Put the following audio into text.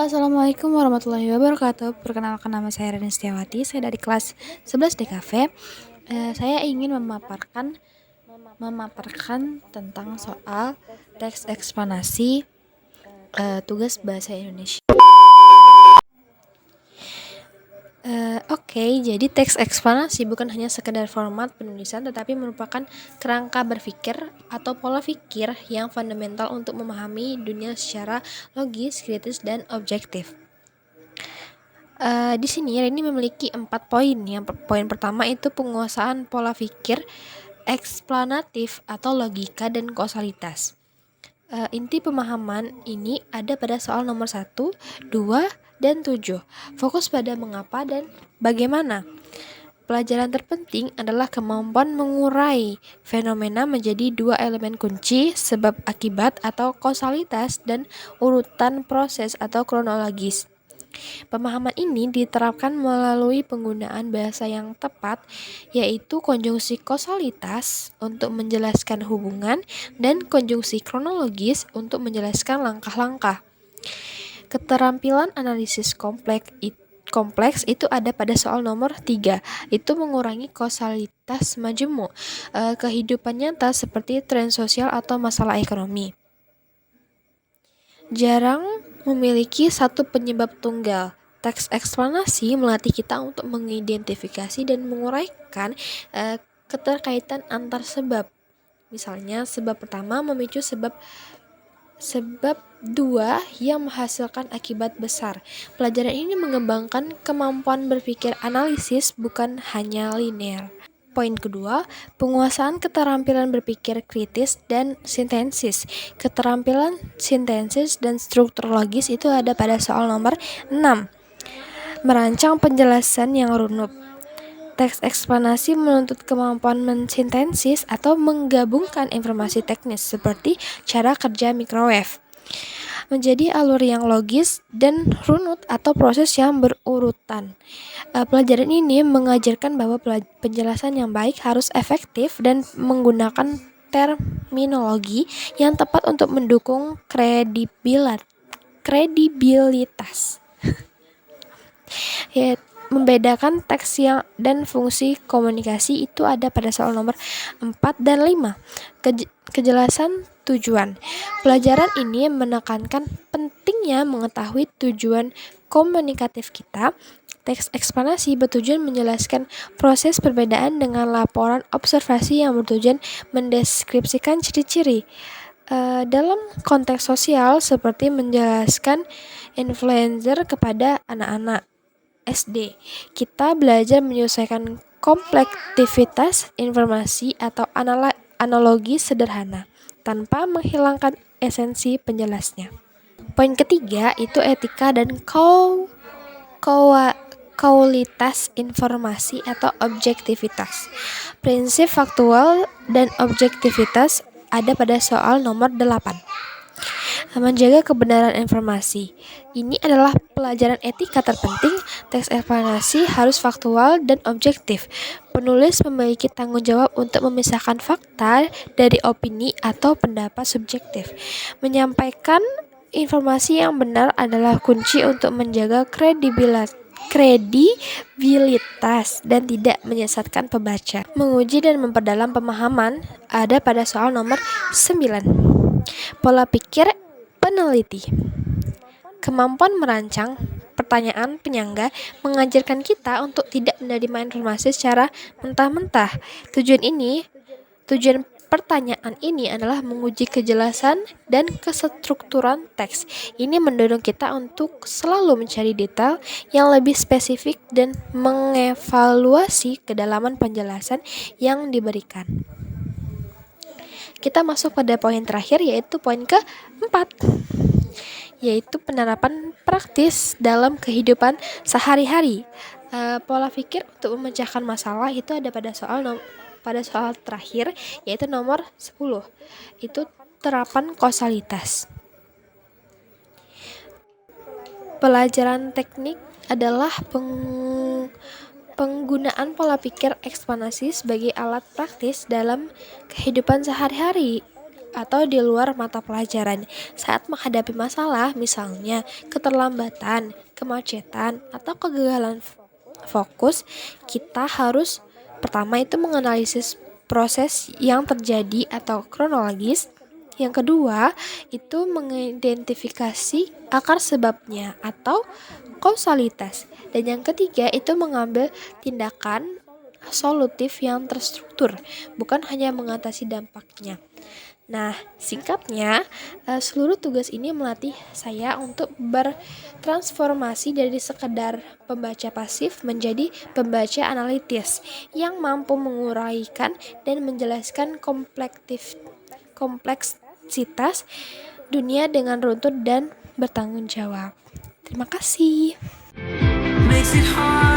Assalamualaikum warahmatullahi wabarakatuh. Perkenalkan, nama saya Reni Setiawati. Saya dari kelas 11 DKV. Saya ingin memaparkan tentang soal teks eksplanasi tugas bahasa Indonesia. Jadi teks eksplanasi bukan hanya sekedar format penulisan, tetapi merupakan kerangka berpikir atau pola pikir yang fundamental untuk memahami dunia secara logis, kritis, dan objektif. Di sini Reni memiliki 4 poin. Poin pertama itu penguasaan pola pikir eksplanatif atau logika dan kausalitas. Inti pemahaman ini ada pada soal nomor 1, 2, dan 7. Fokus pada mengapa dan bagaimana. Pelajaran terpenting adalah kemampuan mengurai fenomena menjadi 2 elemen kunci, sebab akibat atau kausalitas, dan urutan proses atau kronologis. Pemahaman ini diterapkan melalui penggunaan bahasa yang tepat, yaitu konjungsi kausalitas untuk menjelaskan hubungan dan konjungsi kronologis untuk menjelaskan langkah-langkah. Keterampilan analisis kompleks itu ada pada soal nomor 3, itu mengurangi kausalitas majemuk, kehidupan nyata seperti tren sosial atau masalah ekonomi. Jarang memiliki satu penyebab tunggal. Teks eksplanasi melatih kita untuk mengidentifikasi dan menguraikan keterkaitan antar sebab. Misalnya, sebab pertama memicu sebab dua yang menghasilkan akibat besar. Pelajaran ini mengembangkan kemampuan berpikir analisis, bukan hanya linear. Poin kedua, penguasaan keterampilan berpikir kritis dan sintesis. Keterampilan sintesis dan struktur logis itu ada pada soal nomor 6. Merancang penjelasan yang runut. Teks eksplanasi menuntut kemampuan mensintesis atau menggabungkan informasi teknis seperti cara kerja microwave menjadi alur yang logis dan runut atau proses yang berurutan. Pelajaran ini mengajarkan bahwa penjelasan yang baik harus efektif dan menggunakan terminologi yang tepat untuk mendukung kredibilitas. Membedakan teks dan fungsi komunikasi itu ada pada soal nomor 4 dan 5. Kejelasan tujuan. Pelajaran ini menekankan pentingnya mengetahui tujuan komunikatif kita. Teks eksplanasi bertujuan menjelaskan proses perbedaan dengan laporan observasi yang bertujuan mendeskripsikan ciri-ciri. Dalam konteks sosial, seperti menjelaskan influencer kepada anak-anak SD, kita belajar menyesuaikan komplektivitas informasi atau analogi sederhana tanpa menghilangkan esensi penjelasnya. Poin ketiga itu etika dan kualitas informasi atau objektivitas. Prinsip faktual dan objektivitas ada pada soal nomor 8. Menjaga kebenaran informasi. Ini adalah pelajaran etika terpenting. Teks eksplanasi harus faktual dan objektif. Penulis memiliki tanggung jawab untuk memisahkan fakta dari opini atau pendapat subjektif. Menyampaikan informasi yang benar adalah kunci untuk menjaga kredibilitas dan tidak menyesatkan pembaca. Menguji dan memperdalam pemahaman ada pada soal nomor 9. Pola pikir peneliti. Kemampuan merancang pertanyaan penyangga mengajarkan kita untuk tidak menerima informasi secara mentah-mentah. Tujuan pertanyaan ini adalah menguji kejelasan dan kestrukturan teks. Ini mendorong kita untuk selalu mencari detail yang lebih spesifik dan mengevaluasi kedalaman penjelasan yang diberikan. Kita masuk pada poin terakhir, yaitu poin ke-4, yaitu penerapan praktis dalam kehidupan sehari-hari. Pola pikir untuk memecahkan masalah itu ada pada soal terakhir, yaitu nomor 10. Itu terapan kausalitas. Pelajaran teknik adalah penggunaan pola pikir eksplanasi sebagai alat praktis dalam kehidupan sehari-hari. atau di luar mata pelajaran. Saat menghadapi masalah, misalnya keterlambatan, kemacetan, atau kegagalan fokus, kita harus pertama itu menganalisis proses yang terjadi atau kronologis. Yang kedua, itu mengidentifikasi akar sebabnya atau kausalitas. Dan yang ketiga, itu mengambil tindakan solutif yang terstruktur, bukan hanya mengatasi dampaknya. Nah, singkatnya, seluruh tugas ini melatih saya untuk bertransformasi dari sekedar pembaca pasif menjadi pembaca analitis yang mampu menguraikan dan menjelaskan kompleksitas dunia dengan runtut dan bertanggung jawab. Terima kasih. Makes it hard.